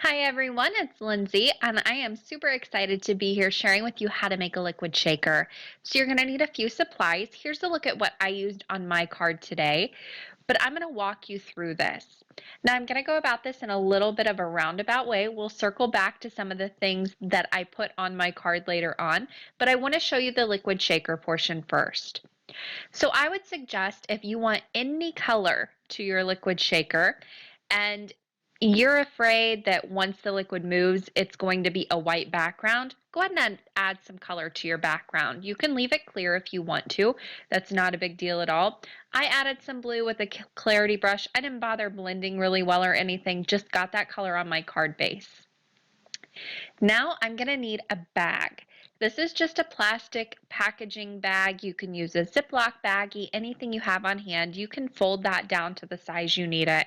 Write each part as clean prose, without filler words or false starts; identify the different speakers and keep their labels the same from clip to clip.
Speaker 1: Hi everyone, it's Lindsay, and I am super excited to be here sharing with you how to make a liquid shaker. So you're going to need a few supplies. Here's a look at what I used on my card today, but I'm going to walk you through this. Now I'm going to go about this in a little bit of a roundabout way. We'll circle back to some of the things that I put on my card later on, but I want to show you the liquid shaker portion first. So I would suggest if you want any color to your liquid shaker and you're afraid that once the liquid moves, it's going to be a white background, go ahead and add some color to your background. You can leave it clear if you want to. That's not a big deal at all. I added some blue with a clarity brush. I didn't bother blending really well or anything, just got that color on my card base. Now I'm going to need a bag. This is just a plastic packaging bag. You can use a Ziploc baggie, anything you have on hand. You can fold that down to the size you need it.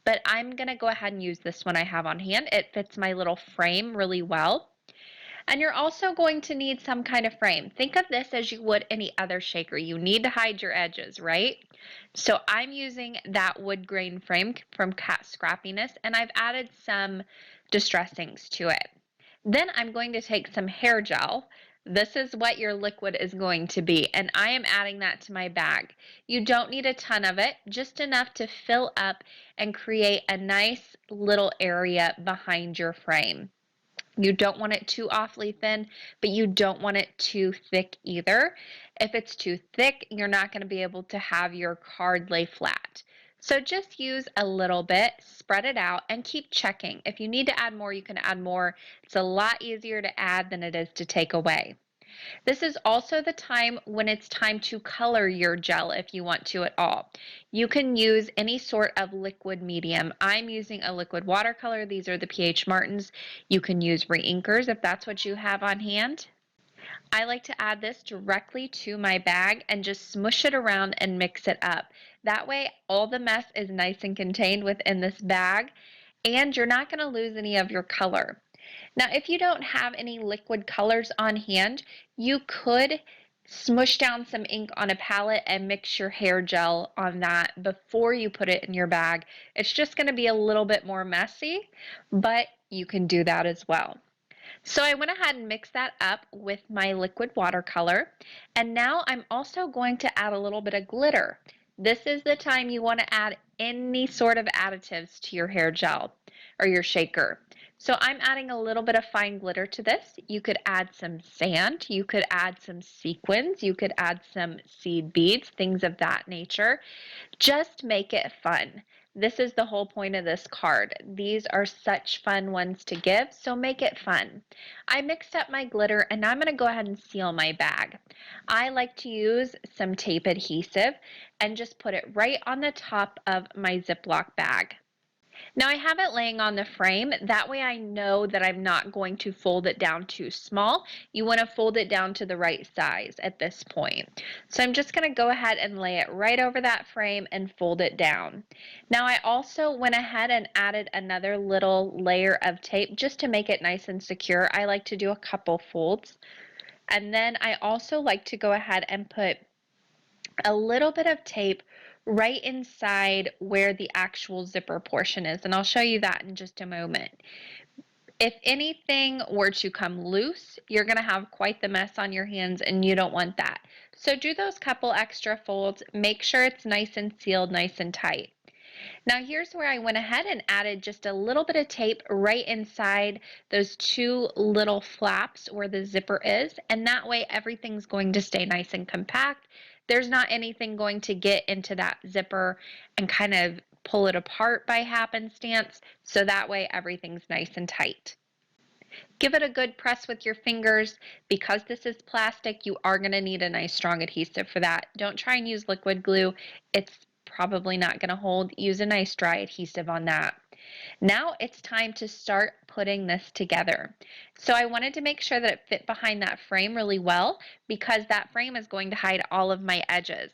Speaker 1: But I'm going to go ahead and use this one I have on hand. It fits my little frame really well. And you're also going to need some kind of frame. Think of this as you would any other shaker. You need to hide your edges, right? So I'm using that wood grain frame from Cat Scrappiness, and I've added some distressings to it. Then I'm going to take some hair gel. This is what your liquid is going to be, and I am adding that to my bag. You don't need a ton of it, just enough to fill up and create a nice little area behind your frame. You don't want it too awfully thin, but you don't want it too thick either. If it's too thick, you're not going to be able to have your card lay flat. So just use a little bit, spread it out, and keep checking. If you need to add more, you can add more. It's a lot easier to add than it is to take away. This is also the time when it's time to color your gel if you want to at all. You can use any sort of liquid medium. I'm using a liquid watercolor. These are the PH Martins. You can use reinkers if that's what you have on hand. I like to add this directly to my bag and just smush it around and mix it up. That way all the mess is nice and contained within this bag, and you're not going to lose any of your color. Now, if you don't have any liquid colors on hand, you could smush down some ink on a palette and mix your hair gel on that before you put it in your bag. It's just going to be a little bit more messy, but you can do that as well. So I went ahead and mixed that up with my liquid watercolor, and now I'm also going to add a little bit of glitter. This is the time you want to add any sort of additives to your hair gel or your shaker. So I'm adding a little bit of fine glitter to this. You could add some sand, you could add some sequins, you could add some seed beads, things of that nature. Just make it fun. This is the whole point of this card. These are such fun ones to give, so make it fun. I mixed up my glitter, and now I'm going to go ahead and seal my bag. I like to use some tape adhesive and just put it right on the top of my Ziploc bag. Now I have it laying on the frame. That way I know that I'm not going to fold it down too small. You want to fold it down to the right size at this point. So I'm just going to go ahead and lay it right over that frame and fold it down. Now I also went ahead and added another little layer of tape just to make it nice and secure. I like to do a couple folds. And then I also like to go ahead and put a little bit of tape right inside where the actual zipper portion is, and I'll show you that in just a moment. If anything were to come loose, you're going to have quite the mess on your hands, and you don't want that. So do those couple extra folds. Make sure it's nice and sealed, nice and tight. Now here's where I went ahead and added just a little bit of tape right inside those two little flaps where the zipper is, and that way everything's going to stay nice and compact. There's not anything going to get into that zipper and kind of pull it apart by happenstance, so that way everything's nice and tight. Give it a good press with your fingers. Because this is plastic, you are going to need a nice strong adhesive for that. Don't try and use liquid glue. It's probably not going to hold. Use a nice dry adhesive on that. Now it's time to start putting this together. So I wanted to make sure that it fit behind that frame really well, because that frame is going to hide all of my edges.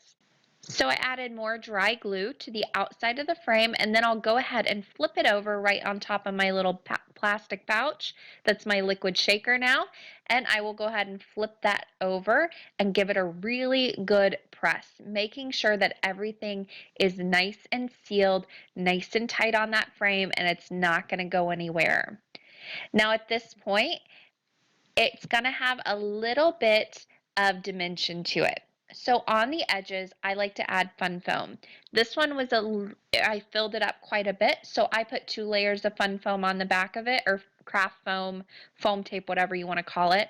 Speaker 1: So I added more dry glue to the outside of the frame, and then I'll go ahead and flip it over right on top of my little plastic pouch. That's my liquid shaker now. And I will go ahead and flip that over and give it a really good press, making sure that everything is nice and sealed, nice and tight on that frame, and it's not going to go anywhere. Now at this point, it's going to have a little bit of dimension to it. So on the edges, I like to add fun foam. This one was I filled it up quite a bit, so I put 2 layers of fun foam on the back of it, or craft foam, foam tape, whatever you want to call it.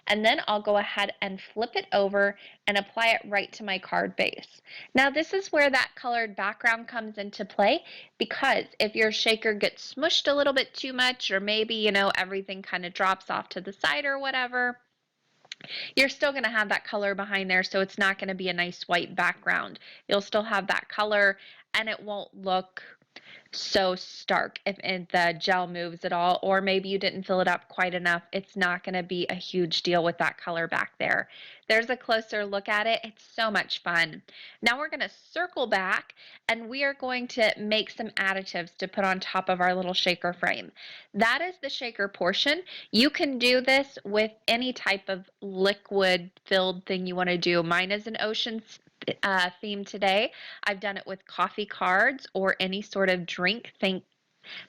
Speaker 1: And then I'll go ahead and flip it over and apply it right to my card base. Now this is where that colored background comes into play, because if your shaker gets smushed a little bit too much, or maybe, everything kind of drops off to the side or whatever, you're still going to have that color behind there, so it's not going to be a nice white background. You'll still have that color, and it won't look so stark if the gel moves at all, or maybe you didn't fill it up quite enough. It's not going to be a huge deal with that color back there. There's a closer look at it. It's so much fun. Now we're going to circle back, and we are going to make some additives to put on top of our little shaker frame. That is the shaker portion. You can do this with any type of liquid filled thing you want to do. Mine is an ocean theme today. I've done it with coffee cards or any sort of drink. Think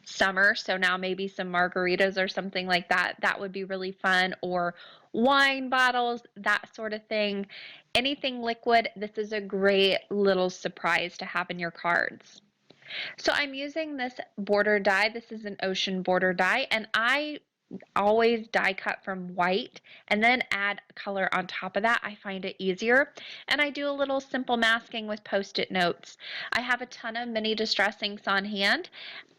Speaker 1: summer, so now maybe some margaritas or something like that. That would be really fun. Or wine bottles, that sort of thing. Anything liquid, this is a great little surprise to have in your cards. So I'm using this border die. This is an ocean border die, and I always die cut from white and then add color on top of that. I find it easier. And I do a little simple masking with Post-it notes. I have a ton of mini distress inks on hand,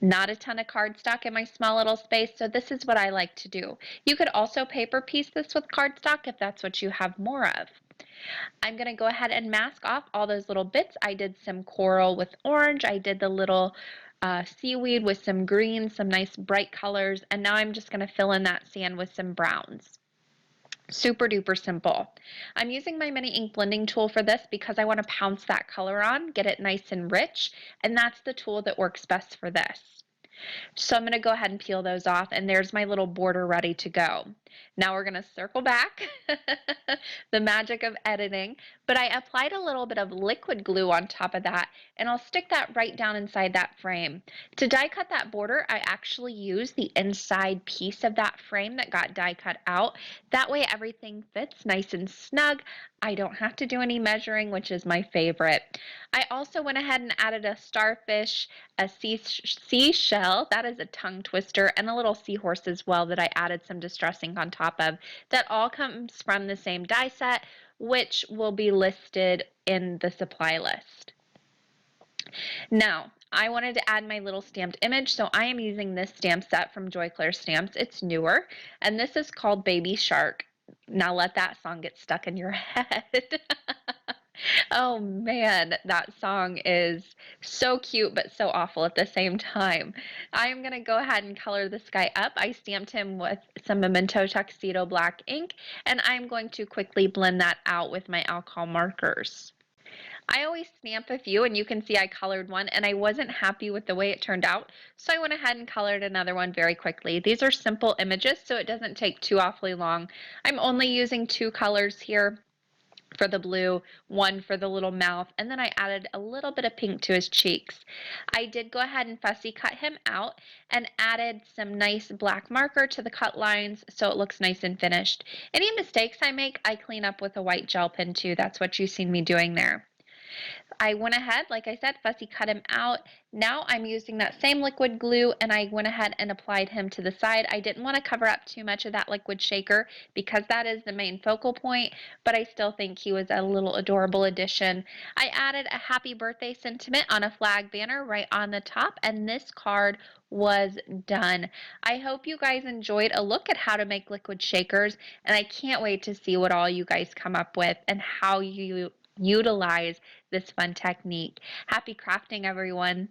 Speaker 1: not a ton of cardstock in my small little space, so this is what I like to do. You could also paper piece this with cardstock if that's what you have more of. I'm going to go ahead and mask off all those little bits. I did some coral with orange. I did the little seaweed with some green, some nice bright colors, and now I'm just going to fill in that sand with some browns. Super duper simple. I'm using my mini ink blending tool for this because I want to pounce that color on, get it nice and rich, and that's the tool that works best for this. So I'm going to go ahead and peel those off, and there's my little border ready to go. Now we're going to circle back, the magic of editing, but I applied a little bit of liquid glue on top of that, and I'll stick that right down inside that frame. To die cut that border, I actually use the inside piece of that frame that got die cut out. That way everything fits nice and snug. I don't have to do any measuring, which is my favorite. I also went ahead and added a starfish, a seashell, that is a tongue twister, and a little seahorse as well that I added some distress ink on top of. That all comes from the same die set, which will be listed in the supply list. Now, I wanted to add my little stamped image, so I am using this stamp set from Joy Claire Stamps. It's newer, and this is called Baby Shark. Now let that song get stuck in your head. Oh man, that song is so cute but so awful at the same time. I am going to go ahead and color this guy up. I stamped him with some Memento Tuxedo black ink, and I'm going to quickly blend that out with my alcohol markers. I always stamp a few, and you can see I colored one, and I wasn't happy with the way it turned out, so I went ahead and colored another one very quickly. These are simple images, so it doesn't take too awfully long. I'm only using 2 colors here for the blue, 1 for the little mouth, and then I added a little bit of pink to his cheeks. I did go ahead and fussy cut him out and added some nice black marker to the cut lines so it looks nice and finished. Any mistakes I make, I clean up with a white gel pen too. That's what you've seen me doing there. I went ahead, like I said, fussy cut him out. Now I'm using that same liquid glue, and I went ahead and applied him to the side. I didn't want to cover up too much of that liquid shaker because that is the main focal point, but I still think he was a little adorable addition. I added a happy birthday sentiment on a flag banner right on the top, and this card was done. I hope you guys enjoyed a look at how to make liquid shakers, and I can't wait to see what all you guys come up with and how you utilize this fun technique. Happy crafting, everyone.